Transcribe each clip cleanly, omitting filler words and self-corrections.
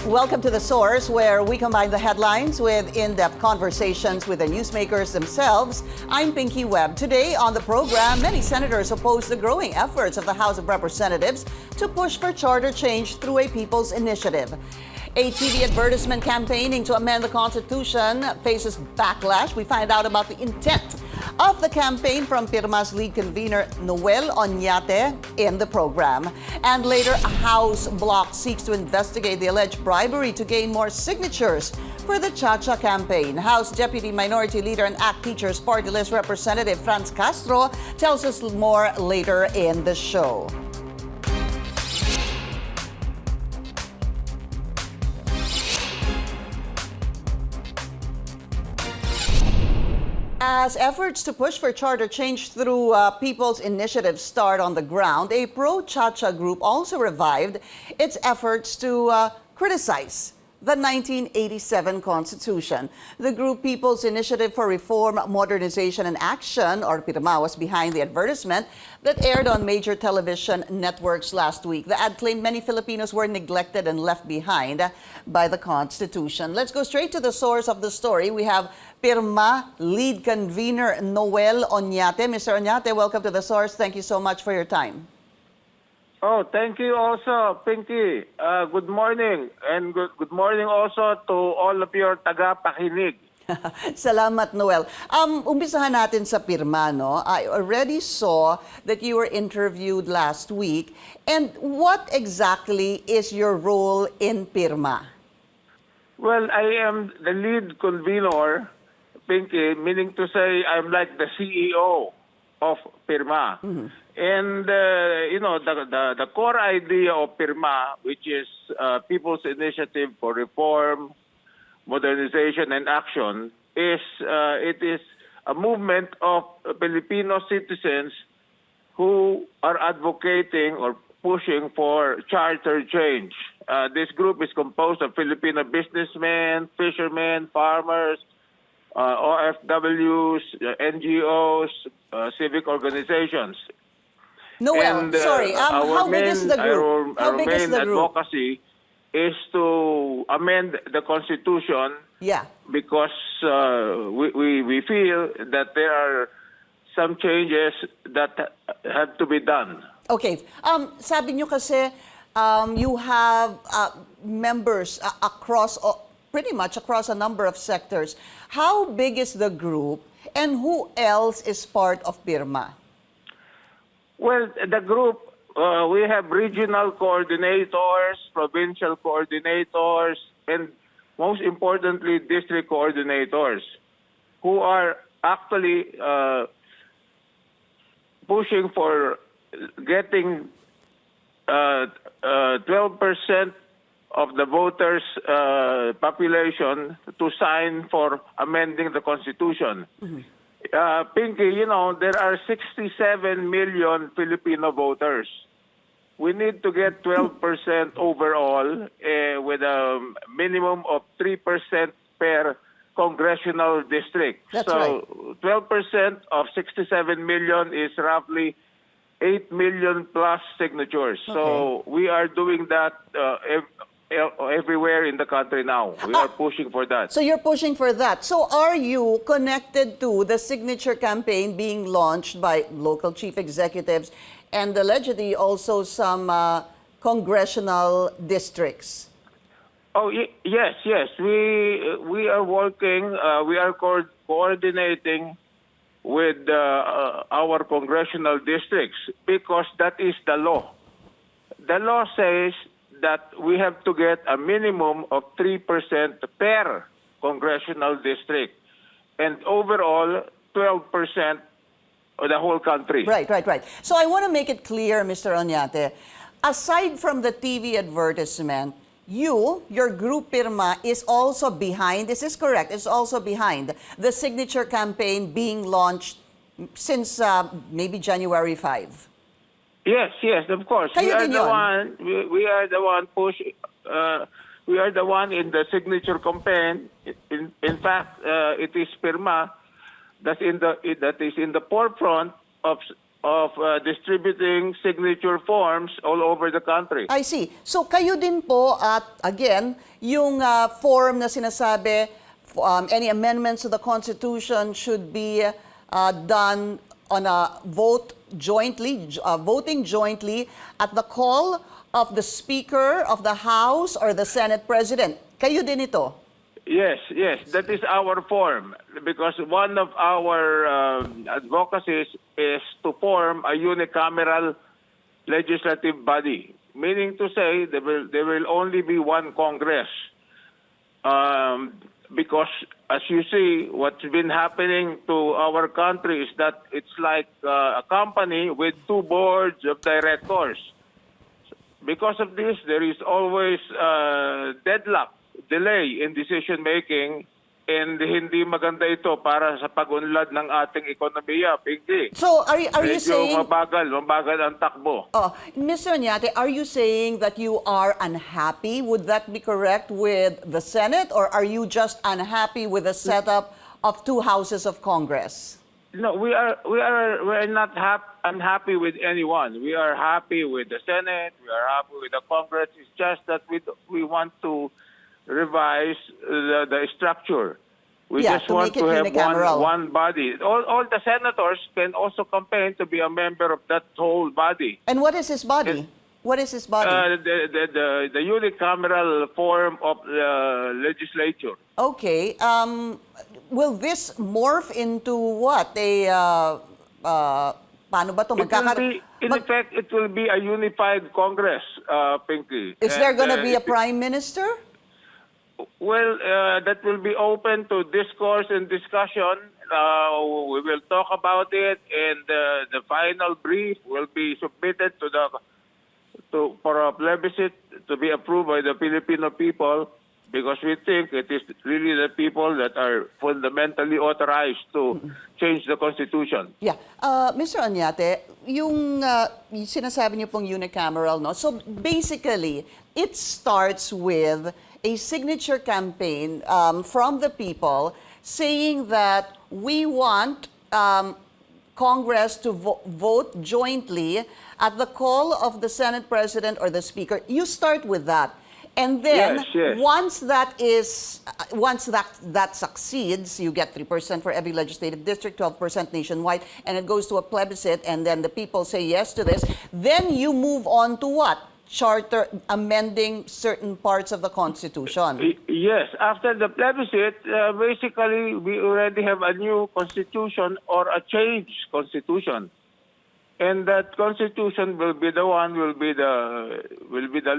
Welcome to The Source, where we combine the headlines with in-depth conversations with the newsmakers themselves. I'm Pinky Webb. Today on the program, many senators oppose the growing efforts of the House of Representatives to push for charter change through a people's initiative. A TV advertisement campaigning to amend the Constitution faces backlash. We find out about the intent of the campaign from PIRMA's lead convener, Noel Oñate, in the program. And later, a House bloc seeks to investigate the alleged bribery to gain more signatures for the Cha-Cha campaign. House Deputy Minority Leader and ACT Teachers Party List Representative Franz Castro tells us more later in the show. As efforts to push for charter change through People's Initiative start on the ground, a pro-Cha-Cha group also revived its efforts to criticize the 1987 Constitution. The group People's Initiative for Reform, Modernization and Action, or PIRMA, was behind the advertisement that aired on major television networks last week. The ad claimed many Filipinos were neglected and left behind by the Constitution. Let's go straight to the source of the story. We have PIRMA lead convener Noel Oñate. Mr. Oñate, welcome to The Source. Thank you so much for your time. Oh, thank you also, Pinky. Good morning. And good morning also to all of your taga-pakinig. Salamat, Noel. Umpisahan natin sa PIRMA, no? I already saw that you were interviewed last week. And what exactly is your role in PIRMA? Well, I am the lead convener, Pinky, meaning to say I'm like the CEO of PIRMA. Mm-hmm. And, the core idea of PIRMA, which is People's Initiative for Reform, Modernization and Action, is it is a movement of Filipino citizens who are advocating or pushing for charter change. This group is composed of Filipino businessmen, fishermen, farmers, OFWs, NGOs, civic organizations. Noel, sorry, how big is the group? Our main advocacy is to amend the Constitution. Yeah. Because we feel that there are some changes that have to be done. Okay. Sabi nyo kasi you have members across, pretty much across a number of sectors. How big is the group and who else is part of PIRMA? Well, the group, we have regional coordinators, provincial coordinators, and most importantly, district coordinators who are actually pushing for getting 12% of the voters' population to sign for amending the Constitution. Mm-hmm. Pinky, there are 67 million Filipino voters. We need to get 12% overall with a minimum of 3% per congressional district. That's so right. 12% of 67 million is roughly 8 million plus signatures. Okay. So we are doing that everywhere in the country now. We are pushing for that. So you're pushing for that. So are you connected to the signature campaign being launched by local chief executives and allegedly also some congressional districts? Oh, yes. We are working, we are coordinating with our congressional districts because that is the law. The law says that we have to get a minimum of 3% per congressional district and overall 12% of the whole country. Right. So I want to make it clear, Mr. Oñate, aside from the TV advertisement, your group PIRMA is also behind, is this correct? It's also behind the signature campaign being launched since maybe January 5. Yes, of course. We are the one in the signature campaign. In fact, it is PIRMA that is in the forefront of of distributing signature forms all over the country. I see. So kayo din po at again, yung form na sinasabi, any amendments to the Constitution should be done on a voting jointly at the call of the Speaker of the House or the Senate President. Kayo din ito? Yes, that is our form, because one of our advocacies is to form a unicameral legislative body, meaning to say there will only be one Congress. Because as you see, what's been happening to our country is that it's like a company with two boards of directors. Because of this, there is always deadlock, delay in decision-making, and hindi maganda ito para sa pag-unlad ng ating ekonomiya, Pinky. So are you saying... mabagal ang takbo. Mr. Oñate, are you saying that you are unhappy? Would that be correct with the Senate, or are you just unhappy with the setup of two houses of Congress? No, we are not unhappy with anyone. We are happy with the Senate. We are happy with the Congress. It's just that we want to revise the structure. We just want to have one body. All the senators can also campaign to be a member of that whole body. And what is his body? What is his body? The unicameral form of the legislature. Okay. Will this morph into what? Paano ba ito? In effect, it will be a unified Congress, Pinky. Is there going to be a prime minister? Well, that will be open to discourse and discussion. We will talk about it, and the final brief will be submitted for a plebiscite to be approved by the Filipino people, because we think it is really the people that are fundamentally authorized to change the Constitution. Yeah. Mr. Oñate, yung sinasabi niyo pong unicameral, no? So basically, it starts with a signature campaign from the people saying that we want Congress to vote jointly at the call of the Senate President or the Speaker. You start with that. And then yes. once that succeeds, you get 3% for every legislative district, 12% nationwide, and it goes to a plebiscite, and then the people say yes to this. Then you move on to what? Charter, amending certain parts of the Constitution. Yes, after the plebiscite, basically we already have a new constitution or a changed constitution, and that constitution will be the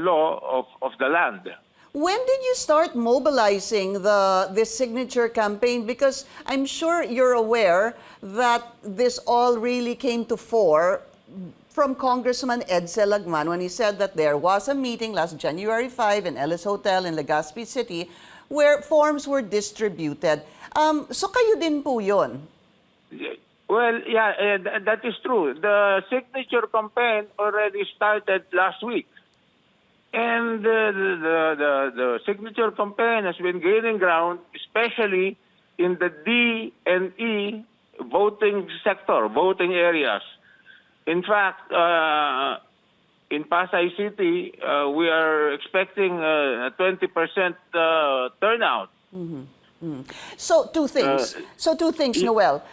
law of the land. When did you start mobilizing this signature campaign? Because I'm sure you're aware that this all really came to fore from Congressman Ed Selagman when he said that there was a meeting last January 5 in Ellis Hotel in Legazpi City where forms were distributed. So kayo din po yun? Well, yeah, that is true. The signature campaign already started last week. And the signature campaign has been gaining ground, especially in the D and E voting sector, voting areas. In fact, in Pasay City, we are expecting a 20% turnout. So two things, Noel.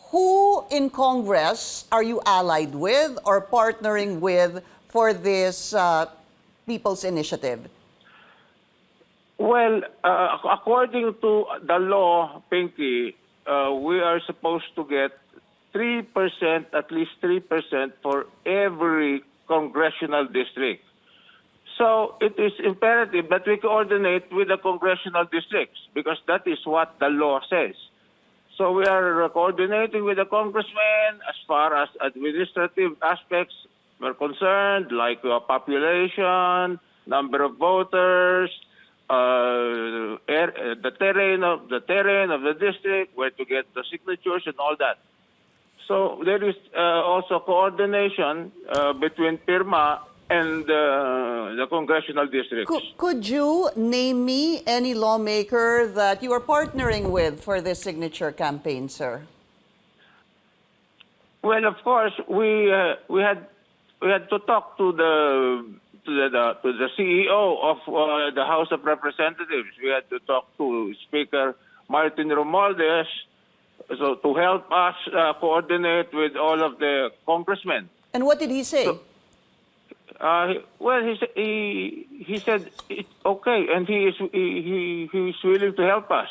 Who in Congress are you allied with or partnering with for this People's Initiative? Well, according to the law, Pinky, we are supposed to get 3%, at least 3% for every congressional district. So it is imperative that we coordinate with the congressional districts, because that is what the law says. So we are coordinating with the congressmen as far as administrative aspects are concerned, like population, number of voters, the terrain of the district, where to get the signatures and all that. So there is also coordination between PIRMA and the congressional districts. Could you name me any lawmaker that you are partnering with for this signature campaign, sir? Well, of course, we had to talk to the CEO of the House of Representatives. We had to talk to Speaker Martin Romualdez, so to help us coordinate with all of the congressmen. And what did he say? Well, he said it's okay, and he's willing to help us.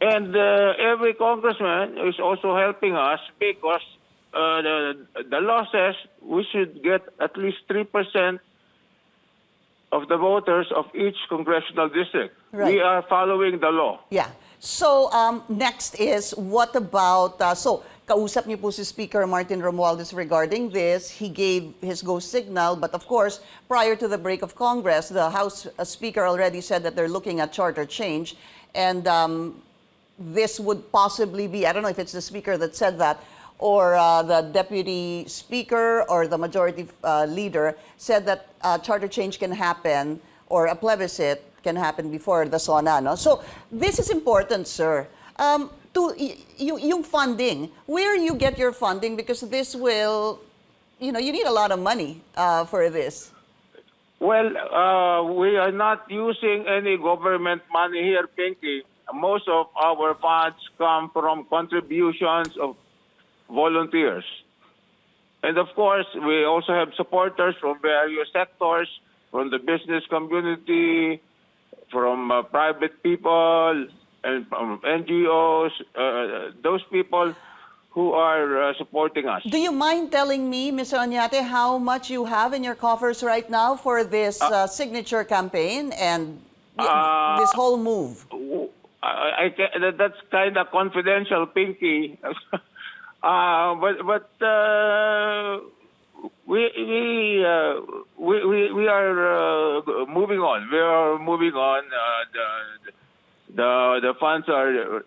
And every congressman is also helping us because the law says we should get at least 3% of the voters of each congressional district. Right. We are following the law. Yeah. So, next is, what about, so, kausap niyo po si Speaker Martin Romualdez regarding this. He gave his go signal, but of course, prior to the break of Congress, the House Speaker already said that they're looking at charter change, and this would possibly be, I don't know if it's the Speaker that said that, or the Deputy Speaker or the Majority Leader said that charter change can happen, or a plebiscite can happen before the SONA, no? So this is important, sir. Yung funding, where you get your funding, because this will, you need a lot of money for this. Well, we are not using any government money here, Pinky. Most of our funds come from contributions of volunteers. And of course, we also have supporters from various sectors, from the business community, from private people, and from NGOs, those people who are supporting us. Do you mind telling me, Mr. Oñate, how much you have in your coffers right now for this signature campaign and this whole move? That's kind of confidential, Pinky. But we are moving on. We are moving on. The funds are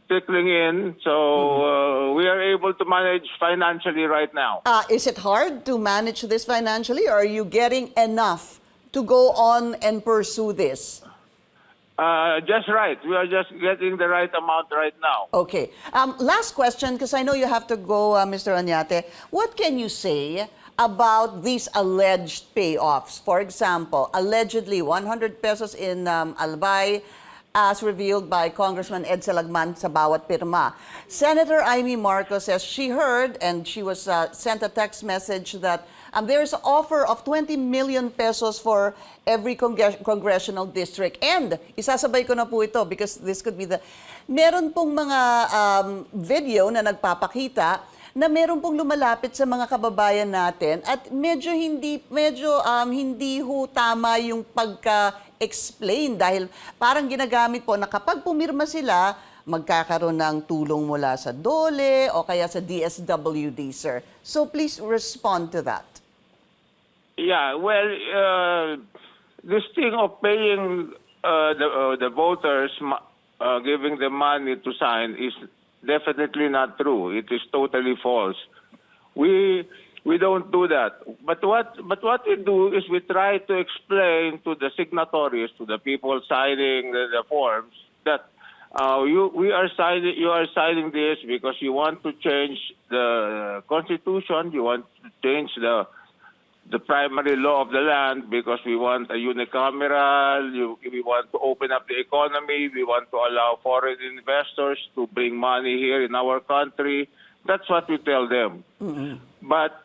trickling in, so we are able to manage financially right now. Is it hard to manage this financially, or are you getting enough to go on and pursue this? Just right. We are just getting the right amount right now. Okay. Last question, because I know you have to go, Mr. Oñate. What can you say about these alleged payoffs? For example, allegedly 100 pesos in albay, as revealed by Congressman Ed Salagman sa bawat pirma. Senator Amy Marcos says she heard, and she was sent a text message that there's an offer of 20 million pesos for every congressional district. And isasabay ko na po ito because this could be the... Meron pong mga video na nagpapakita na meron pong lumalapit sa mga kababayan natin at medyo hindi ho tama yung pagka-explain dahil parang ginagamit po na kapag pumirma sila, magkakaroon ng tulong mula sa DOLE o kaya sa DSWD, sir. So please respond to that. Yeah, well, this thing of paying the voters, giving them money to sign is definitely not true. It is totally false. We don't do that. But what we do is we try to explain to the signatories, to the people signing the forms, that you are signing this because you want to change the Constitution, you want to change the primary law of the land because we want a unicameral, we want to open up the economy, we want to allow foreign investors to bring money here in our country. That's what we tell them. Mm-hmm. But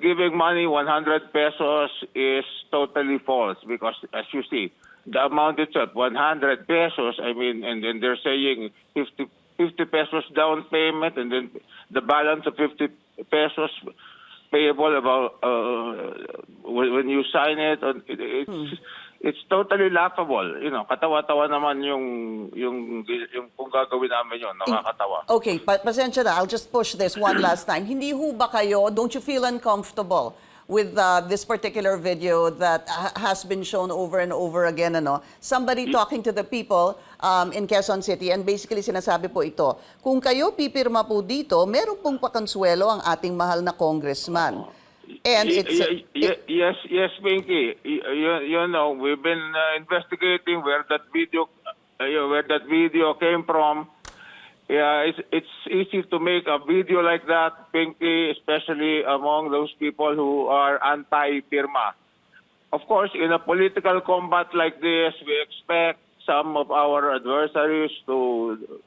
giving money 100 pesos is totally false because, as you see, the amount itself, 100 pesos, I mean, and then they're saying 50 pesos down payment and then the balance of 50 pesos payable about when you sign it. It's totally laughable. Katawa-tawa naman yung kung gagawin namin yun, nakakatawa. Okay, pasensya na. I'll just push this one last time. Hindi ho ba kayo, don't you feel uncomfortable with this particular video that has been shown over and over again, somebody talking to the people in Quezon City, and basically sinasabi po ito, kung kayo pipirma po dito, meron pong pakonsuelo ang ating mahal na congressman. And it's... Yes, Pinky. We've been investigating where that video came from. Yeah, it's easy to make a video like that, Pinky, especially among those people who are anti-PIRMA. Of course, in a political combat like this, we expect some of our adversaries to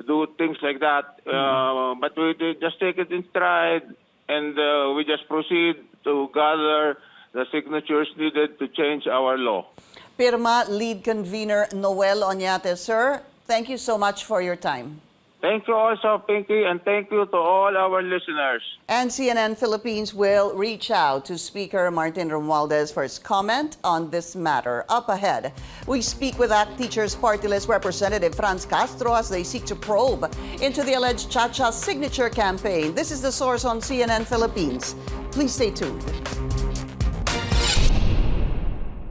do things like that. But we just take it in stride, and we just proceed to gather the signatures needed to change our law. PIRMA lead convener Noel Oñate, sir, thank you so much for your time. Thank you also, Pinky, and thank you to all our listeners. And CNN Philippines will reach out to Speaker Martin Romualdez for his comment on this matter. Up ahead, we speak with ACT Teachers Party List Representative Franz Castro as they seek to probe into the alleged Cha-Cha signature campaign. This is The Source on CNN Philippines. Please stay tuned.